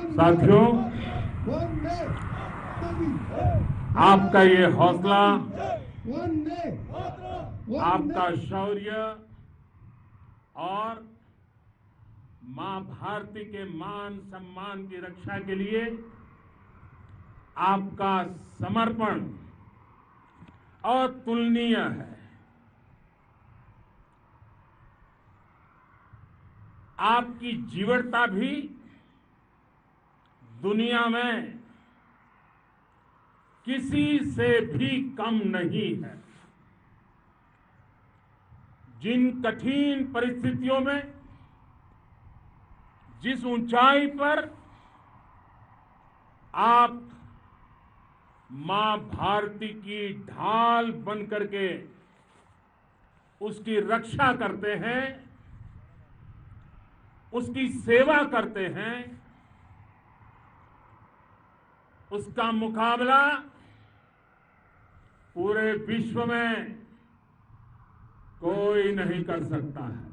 साथियों, आपका ये हौसला, आपका शौर्य और मां भारती के मान सम्मान की रक्षा के लिए आपका समर्पण अतुलनीय है। आपकी जीवटता भी दुनिया में किसी से भी कम नहीं है। जिन कठिन परिस्थितियों में, जिस ऊंचाई पर आप मां भारती की ढाल बन करके उसकी रक्षा करते हैं, उसकी सेवा करते हैं, उसका मुकाबला पूरे विश्व में कोई नहीं कर सकता है।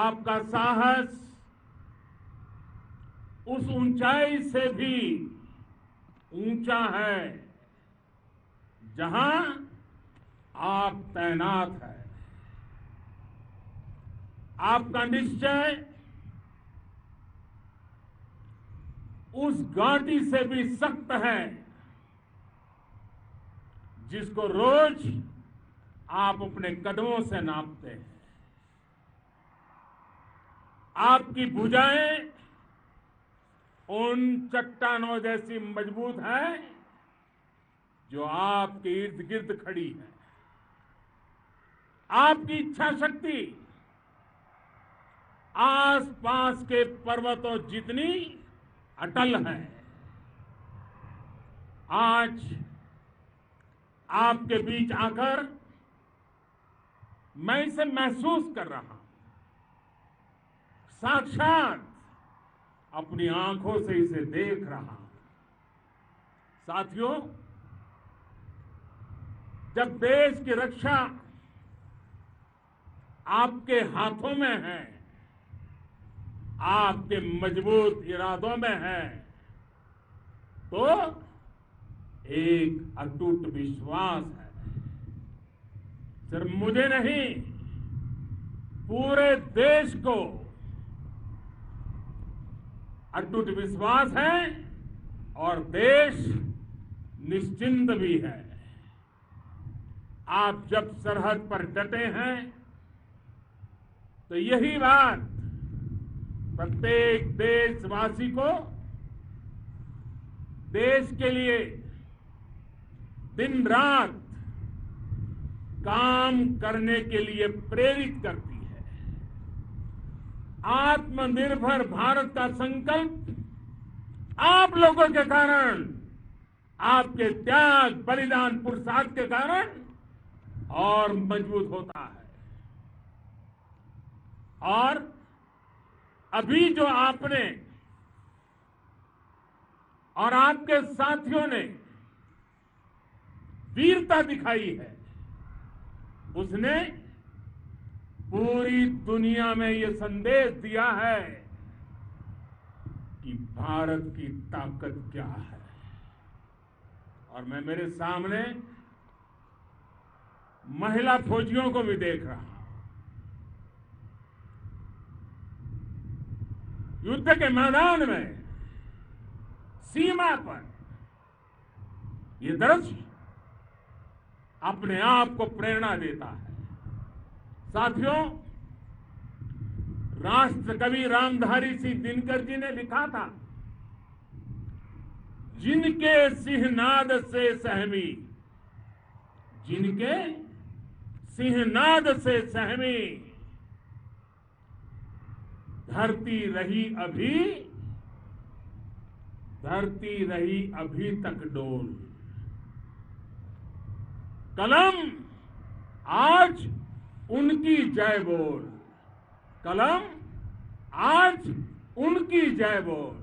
आपका साहस उस ऊंचाई से भी ऊंचा है जहां आप तैनात हैं। आपका निश्चय उस घाटी से भी सख्त है जिसको रोज आप अपने कदमों से नापते हैं। आपकी भुजाएं उन चट्टानों जैसी मजबूत है जो आपके इर्द गिर्द खड़ी है। आपकी इच्छा शक्ति आसपास के पर्वतों जितनी अटल है। आज आपके बीच आकर मैं इसे महसूस कर रहा हूं, साक्षात अपनी आंखों से इसे देख रहा हूं। साथियों, जब देश की रक्षा आपके हाथों में है, आपके मजबूत इरादों में है, तो एक अटूट विश्वास है। सिर्फ मुझे नहीं, पूरे देश को अटूट विश्वास है और देश निश्चिंत भी है। आप जब सरहद पर डटे हैं तो यही बात प्रत्येक देशवासी को देश के लिए दिन रात काम करने के लिए प्रेरित करती है। आत्मनिर्भर भारत का संकल्प आप लोगों के कारण, आपके त्याग, बलिदान, पुरुषार्थ के कारण और मजबूत होता है। और अभी जो आपने और आपके साथियों ने वीरता दिखाई है, उसने पूरी दुनिया में ये संदेश दिया है कि भारत की ताकत क्या है। और मैं मेरे सामने महिला फौजियों को भी देख रहा हूं। युद्ध के मैदान में, सीमा पर ये दृश्य अपने आप को प्रेरणा देता है। साथियों, राष्ट्र कवि रामधारी सिंह दिनकर जी ने लिखा था, जिनके सिंहनाद से सहमी, जिनके सिंहनाद से सहमी, धरती रही अभी तक डोल। कलम आज उनकी जय बोल, कलम आज उनकी जय बोल।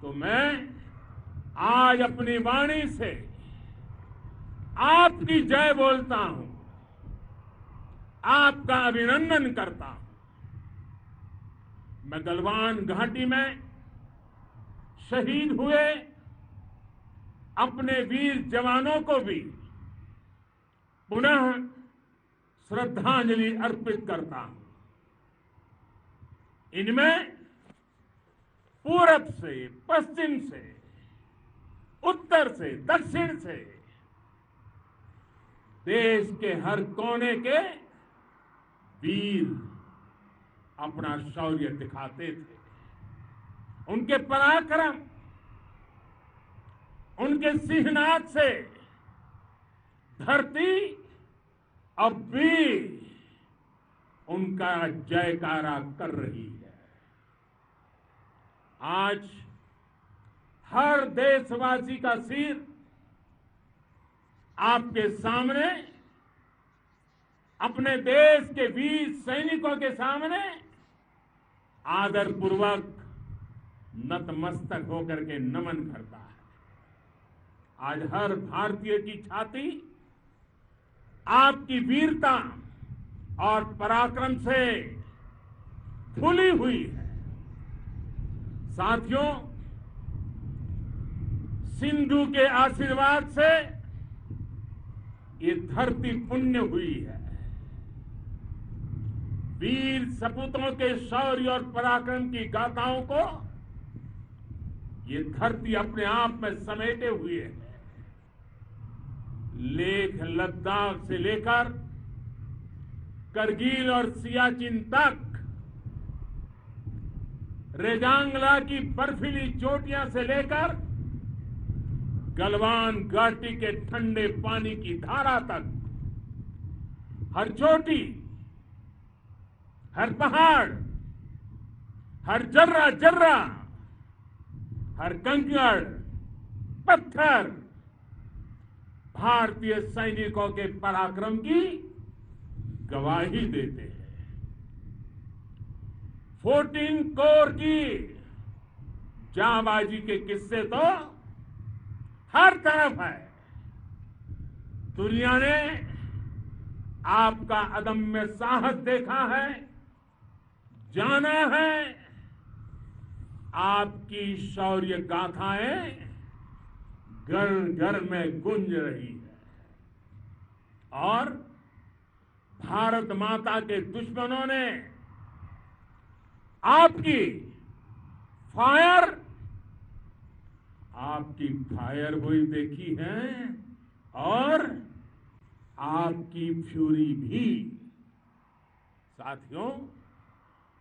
तो मैं आज अपनी वाणी से आपकी जय बोलता हूं, आपका अभिनंदन करता हूं। मैं गलवान घाटी में शहीद हुए अपने वीर जवानों को भी पुनः श्रद्धांजलि अर्पित करता हूं। इनमें पूरब से, पश्चिम से, उत्तर से, दक्षिण से देश के हर कोने के वीर अपना शौर्य दिखाते थे। उनके पराक्रम, उनके सिंहनाद से धरती अब भी उनका जयकारा कर रही है। आज हर देशवासी का सिर आपके सामने, अपने देश के वीर सैनिकों के सामने आदरपूर्वक नतमस्तक होकर के नमन करता है। आज हर भारतीय की छाती आपकी वीरता और पराक्रम से फूली हुई है। साथियों, सिंधु के आशीर्वाद से ये धरती पुण्य हुई है। वीर सपूतों के शौर्य और पराक्रम की गाथाओं को ये धरती अपने आप में समेटे हुए है। लेह लद्दाख से लेकर करगिल और सियाचिन तक, रेजांगला की बर्फीली चोटियां से लेकर गलवान घाटी के ठंडे पानी की धारा तक, हर चोटी, हर पहाड़, हर जर्रा जर्रा, हर कंकड़ पत्थर भारतीय सैनिकों के पराक्रम की गवाही देते हैं। 14 कोर की जांबाजी के किस्से तो हर तरफ है। दुनिया ने आपका अदम्य साहस देखा है, जाना है। आपकी शौर्य गाथाएं घर घर में गूंज रही है और भारत माता के दुश्मनों ने आपकी फायर हुई देखी है और आपकी फ्यूरी भी। साथियों,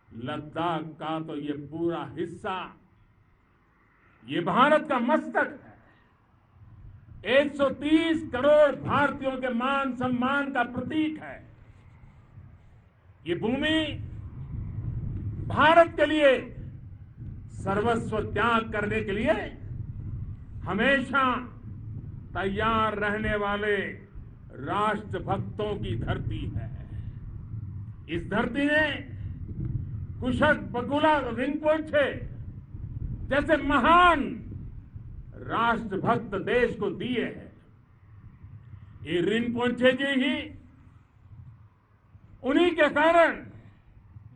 लद्दाख का तो ये पूरा हिस्सा ये भारत का मस्तक है। 130 करोड़ भारतीयों के मान सम्मान का प्रतीक है। ये भूमि भारत के लिए सर्वस्व त्याग करने के लिए हमेशा तैयार रहने वाले राष्ट्रभक्तों की धरती है। इस धरती ने कुशक बकुला रिनपोचे जैसे महान राष्ट्रभक्त देश को दिए हैं। ये रिनपोचे जी ही उन्हीं के कारण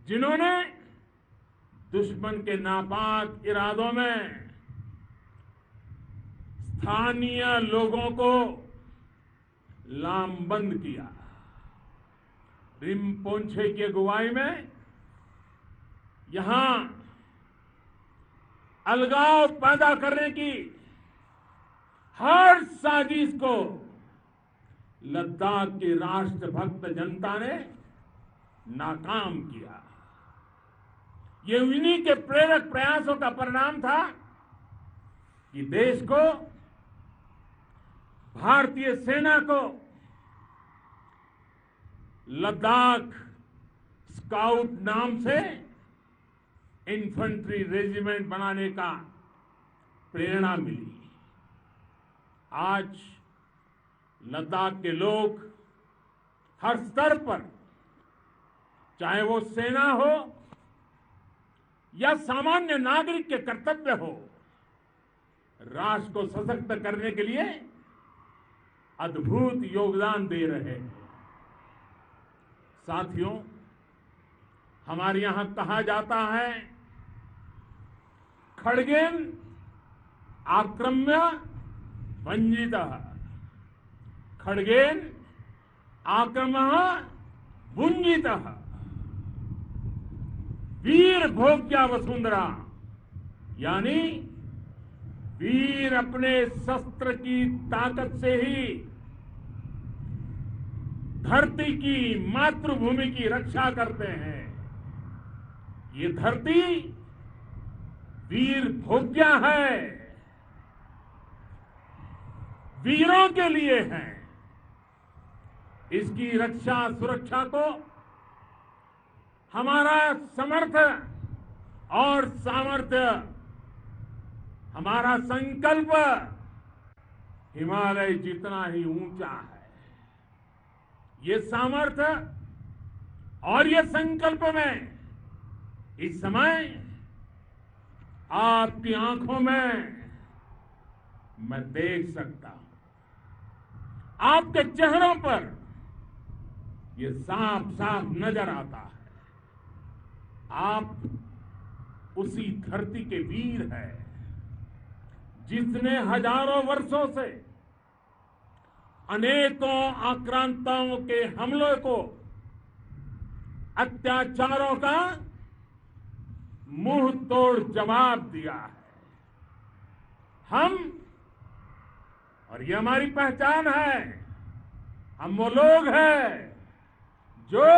जिन्होंने दुश्मन के नापाक इरादों में स्थानीय लोगों को लामबंद किया। रिनपोचे की अगुवाई में यहां अलगाव पैदा करने की हर साजिश को लद्दाख की राष्ट्रभक्त जनता ने नाकाम किया। ये उन्हीं के प्रेरक प्रयासों का परिणाम था कि देश को, भारतीय सेना को लद्दाख स्काउट नाम से इन्फेंट्री रेजिमेंट बनाने का प्रेरणा मिली। आज लद्दाख के लोग हर स्तर पर, चाहे वो सेना हो या सामान्य नागरिक के कर्तव्य हो, राष्ट्र को सशक्त करने के लिए अद्भुत योगदान दे रहे हैं। साथियों, हमारे यहां कहा जाता है खड्गेन आक्रम्य भंजितः, खड्गेन आक्रमः भुंजितः, वीर भोग्या वसुंधरा, यानी वीर अपने शस्त्र की ताकत से ही धरती की, मातृभूमि की रक्षा करते हैं। ये धरती वीर भोग्या है, वीरों के लिए है। इसकी रक्षा सुरक्षा को हमारा समर्थ और सामर्थ्य, हमारा संकल्प हिमालय जितना ही ऊंचा है। ये सामर्थ्य और ये संकल्प में इस समय आपकी आंखों में मैं देख सकता हूं, आपके चेहरों पर ये साफ साफ नजर आता है। आप उसी धरती के वीर हैं जिसने हजारों वर्षों से अनेकों आक्रांताओं के हमलों को, अत्याचारों का मुंह तोड़ जवाब दिया है। हम, और ये हमारी पहचान है, हम वो लोग हैं जो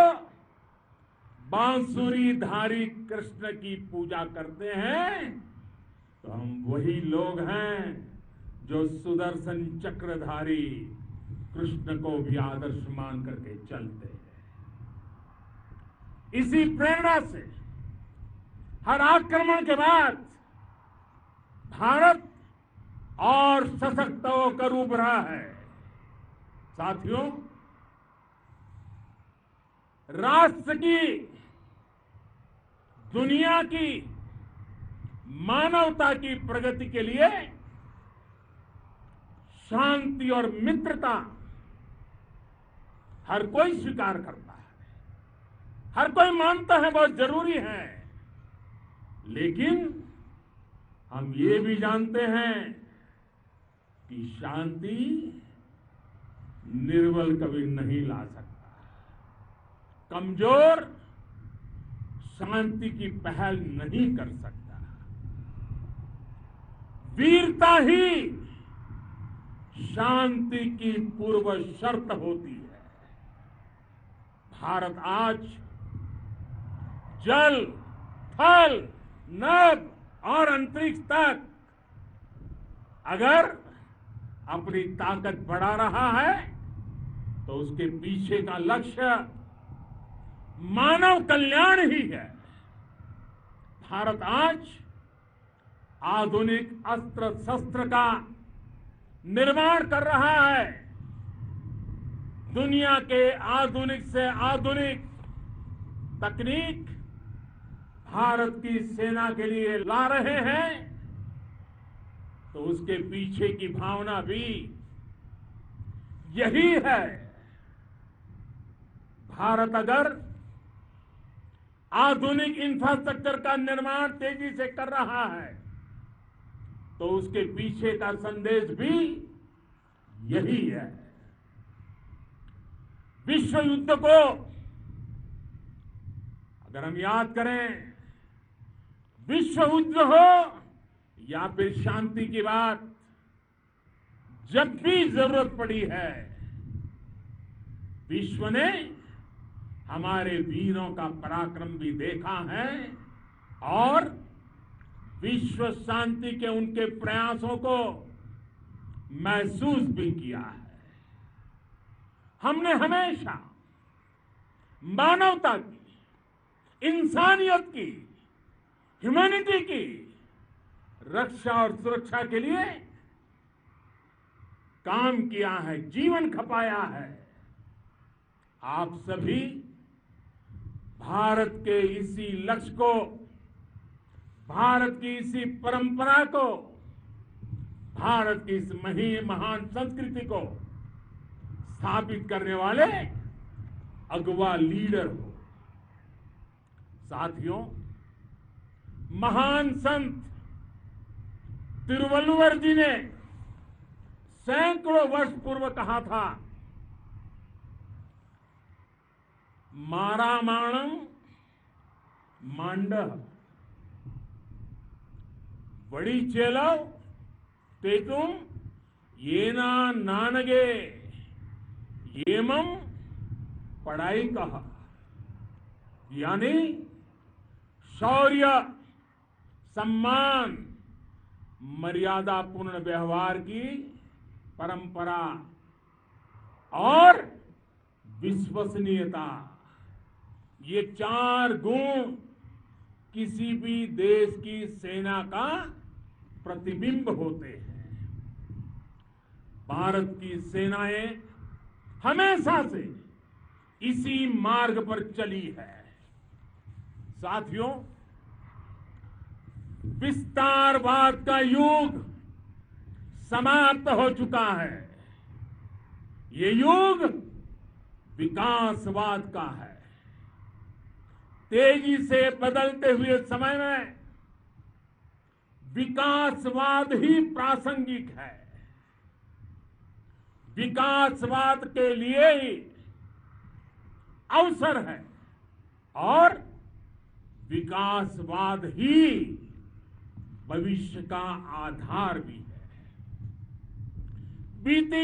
बांसुरीधारी कृष्ण की पूजा करते हैं, तो हम वही लोग हैं जो सुदर्शन चक्रधारी कृष्ण को भी आदर्श मान करके चलते हैं। इसी प्रेरणा से हर आक्रमण के बाद भारत और सशक्त होकर उभरा है। साथियों, राष्ट्र की, दुनिया की, मानवता की प्रगति के लिए शांति और मित्रता हर कोई स्वीकार करता है, हर कोई मानता है बहुत जरूरी है। लेकिन हम ये भी जानते हैं कि शांति निर्बल कभी नहीं ला सकता। कमजोर शांति की पहल नहीं कर सकता। वीरता ही शांति की पूर्व शर्त होती है। भारत आज जल, थल, नभ और अंतरिक्ष तक अगर अपनी ताकत बढ़ा रहा है तो उसके पीछे का लक्ष्य मानव कल्याण ही है। भारत आज आधुनिक अस्त्र शस्त्र का निर्माण कर रहा है। दुनिया के आधुनिक से आधुनिक तकनीक भारत की सेना के लिए ला रहे हैं, तो उसके पीछे की भावना भी यही है। भारत अगर आधुनिक इंफ्रास्ट्रक्चर का निर्माण तेजी से कर रहा है तो उसके पीछे का संदेश भी यही है। विश्व युद्ध को अगर हम याद करें, विश्व युद्ध हो या फिर शांति की बात, जब भी जरूरत पड़ी है विश्व ने हमारे वीरों का पराक्रम भी देखा है और विश्व शांति के उनके प्रयासों को महसूस भी किया है। हमने हमेशा मानवता की, इंसानियत की, ह्यूमैनिटी की रक्षा और सुरक्षा के लिए काम किया है, जीवन खपाया है। आप सभी भारत के इसी लक्ष्य को, भारत की इसी परंपरा को, भारत की इस महान संस्कृति को स्थापित करने वाले अगवा लीडर हो। साथियों, महान संत तिरुवल्लुवर जी ने सैकड़ों वर्ष पूर्व कहा था, मारामाणम मांडह वड़ी चेलव तेतुम येना नानगे येमम पढ़ाई कहा। यानी शौर्य, सम्मान, मर्यादापूर्ण व्यवहार की परंपरा और विश्वसनीयता, ये 4 गुण किसी भी देश की सेना का प्रतिबिंब होते हैं। भारत की सेनाएं हमेशा से इसी मार्ग पर चली है। साथियों, विस्तारवाद का युग समाप्त हो चुका है। ये युग विकासवाद का है। तेजी से बदलते हुए समय में विकासवाद ही प्रासंगिक है। विकासवाद के लिए ही अवसर है और विकासवाद ही भविष्य का आधार भी है। बीती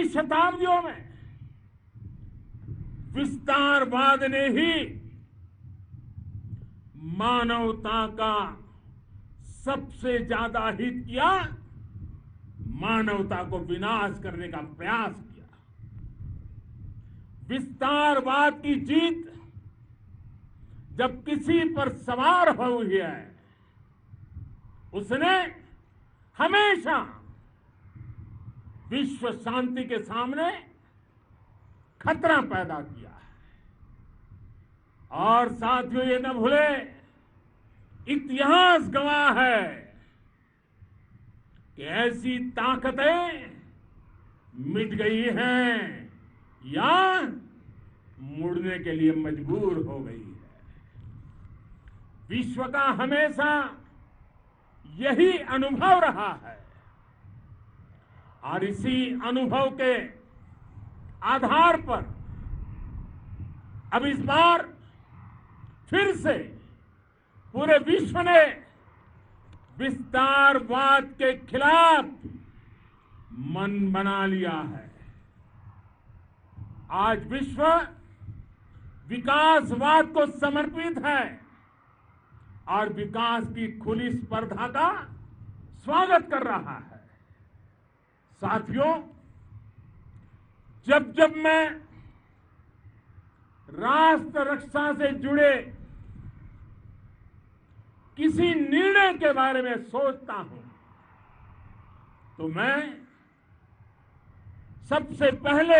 शताब्दियों में विस्तारवाद ने ही मानवता का सबसे ज्यादा हित किया, मानवता को विनाश करने का प्रयास किया। विस्तारवाद की जीत जब किसी पर सवार हुई है, उसने हमेशा विश्व शांति के सामने खतरा पैदा किया है। और साथियों, ये न भूले, इतिहास गवाह है कि ऐसी ताकतें मिट गई हैं या मुड़ने के लिए मजबूर हो गई है। विश्व का हमेशा यही अनुभव रहा है और इसी अनुभव के आधार पर अब इस बार फिर से पूरे विश्व ने विस्तारवाद के खिलाफ मन बना लिया है। आज विश्व विकासवाद को समर्पित है और विकास की खुली स्पर्धा का स्वागत कर रहा है। साथियों, जब जब मैं राष्ट्र रक्षा से जुड़े किसी निर्णय के बारे में सोचता हूं तो मैं सबसे पहले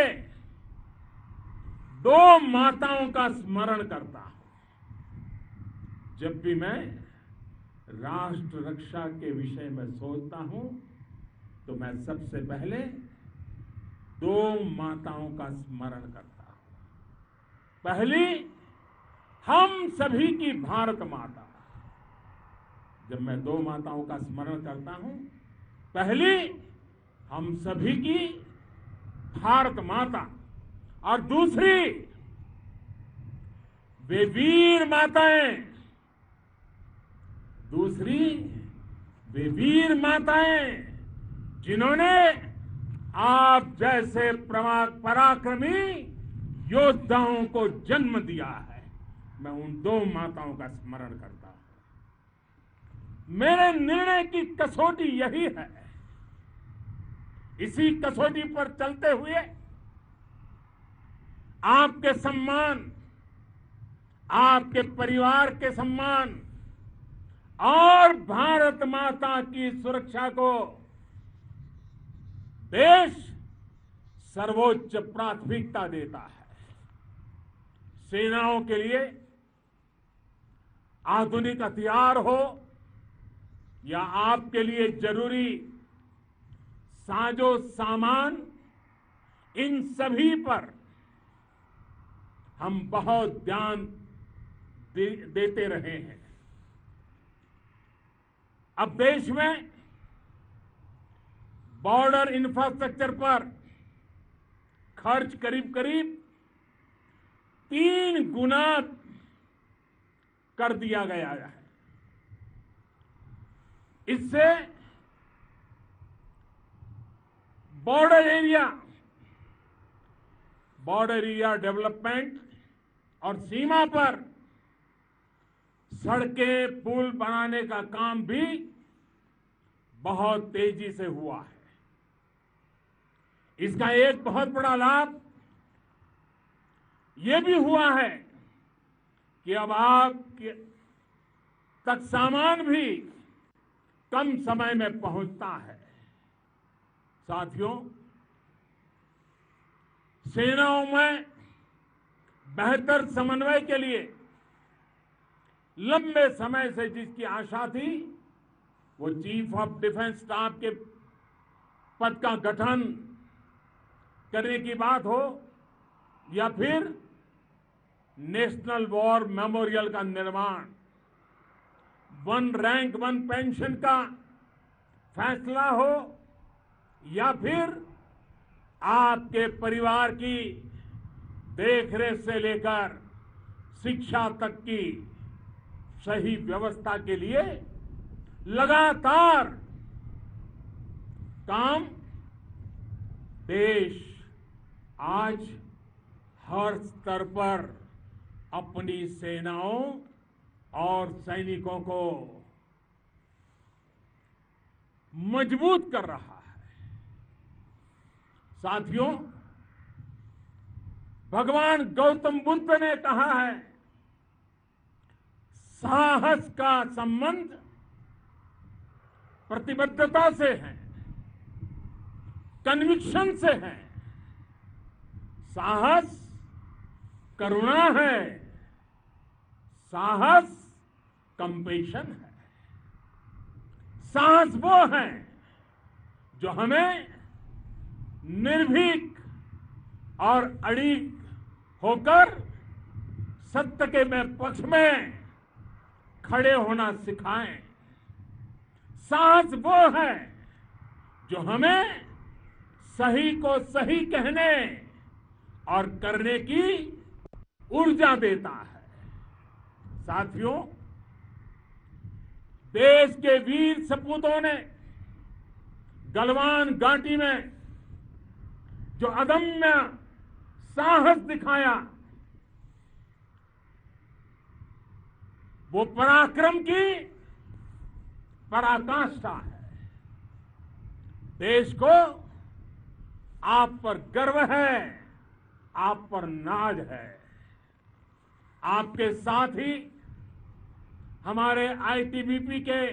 2 माताओं का स्मरण करता हूं। जब भी मैं राष्ट्र रक्षा के विषय में सोचता हूं तो मैं सबसे पहले 2 माताओं का स्मरण करता हूं। पहली, हम सभी की भारत माता। जब मैं 2 माताओं का स्मरण करता हूं, पहली हम सभी की भारत माता और दूसरी वे वीर माताएं, जिन्होंने आप जैसे पराक्रमी योद्धाओं को जन्म दिया है। मैं उन 2 माताओं का स्मरण करता हूं। मेरे निर्णय की कसौटी यही है। इसी कसौटी पर चलते हुए आपके सम्मान, आपके परिवार के सम्मान और भारत माता की सुरक्षा को देश सर्वोच्च प्राथमिकता देता है। सेनाओं के लिए आधुनिक हथियार हो या आपके लिए जरूरी साजो सामान, इन सभी पर हम बहुत ध्यान देते रहे हैं। अब देश में बॉर्डर इंफ्रास्ट्रक्चर पर खर्च करीब करीब 3 गुना कर दिया गया है। इससे बॉर्डर एरिया डेवलपमेंट और सीमा पर सड़कें पुल बनाने का काम भी बहुत तेजी से हुआ है। इसका एक बहुत बड़ा लाभ ये भी हुआ है कि अब आप तक सामान भी कम समय में पहुंचता है। साथियों, सेनाओं में बेहतर समन्वय के लिए लंबे समय से जिसकी आशा थी, वो चीफ ऑफ डिफेंस स्टाफ के पद का गठन करने की बात हो या फिर नेशनल वॉर मेमोरियल का निर्माण, 1 रैंक 1 पेंशन का फैसला हो या फिर आपके परिवार की देखरेख से लेकर शिक्षा तक की सही व्यवस्था के लिए लगातार काम, देश आज हर स्तर पर अपनी सेनाओं और सैनिकों को मजबूत कर रहा है। साथियों, भगवान गौतम बुद्ध ने कहा है, साहस का संबंध प्रतिबद्धता से है, कन्विक्शन से है। साहस करुणा है, साहस कंपैशन है। साहस वो है जो हमें निर्भीक और अड़िग होकर सत्य के पक्ष में खड़े होना सिखाएं। साहस वो है जो हमें सही को सही कहने और करने की ऊर्जा देता है। साथियों, देश के वीर सपूतों ने गलवान घाटी में जो अदम्य साहस दिखाया, वो पराक्रम की पराकाष्ठा है। देश को आप पर गर्व है, आप पर नाज है। आपके साथ ही हमारे आईटीबीपी के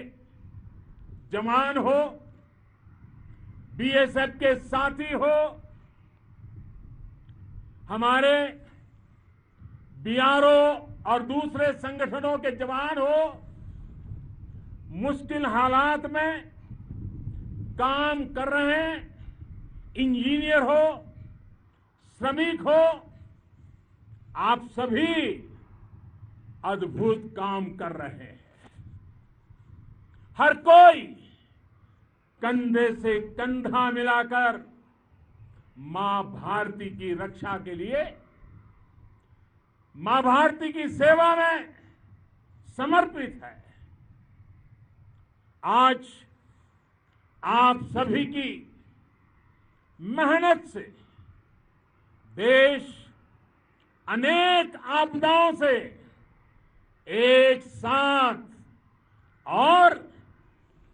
जवान हो, बीएसएफ के साथी हो, हमारे बीआरओ और दूसरे संगठनों के जवान हो, मुश्किल हालात में काम कर रहे हैं, इंजीनियर हो, श्रमिक हो, आप सभी अद्भुत काम कर रहे हैं। हर कोई कंधे से कंधा मिलाकर मां भारती की रक्षा के लिए, मां भारती की सेवा में समर्पित है। आज आप सभी की मेहनत से देश अनेक आपदाओं से एक साथ और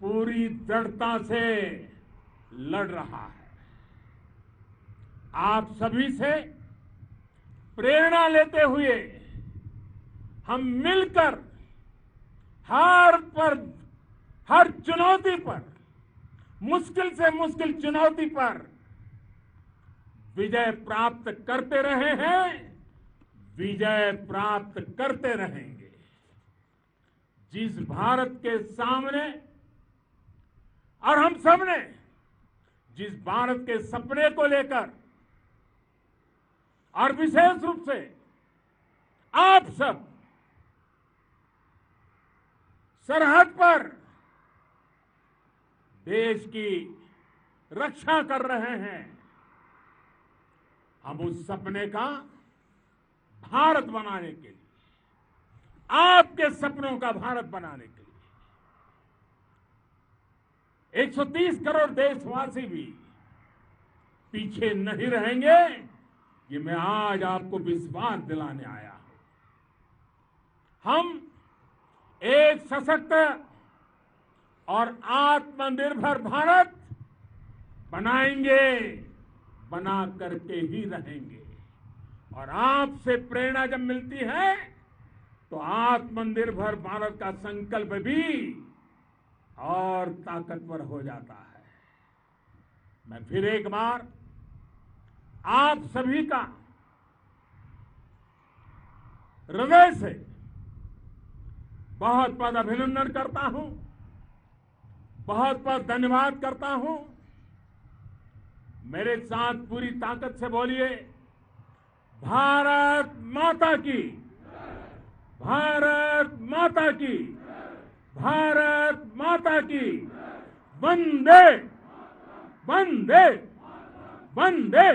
पूरी दृढ़ता से लड़ रहा है। आप सभी से प्रेरणा लेते हुए हम मिलकर हर चुनौती पर, मुश्किल से मुश्किल चुनौती पर विजय प्राप्त करते रहे हैं, विजय प्राप्त करते रहेंगे। जिस भारत के सामने और हम सबने जिस भारत के सपने को लेकर और विशेष रूप से आप सब सरहद पर देश की रक्षा कर रहे हैं, हम उस सपने का भारत बनाने के लिए, आपके सपनों का भारत बनाने के लिए 130 करोड़ देशवासी भी पीछे नहीं रहेंगे, ये मैं आज आपको विश्वास दिलाने आया हूं। हम एक सशक्त और आत्मनिर्भर भारत बनाएंगे, बना करके ही रहेंगे। और आपसे प्रेरणा जब मिलती है तो आत्मनिर्भर भारत का संकल्प भी और ताकतवर हो जाता है। मैं फिर एक बार आप सभी का हृदय से बहुत बहुत अभिनंदन करता हूं, बहुत बहुत धन्यवाद करता हूं। मेरे साथ पूरी ताकत से बोलिए, भारत माता की, भारत माता की, भारत माता की, वंदे वंदे वंदे।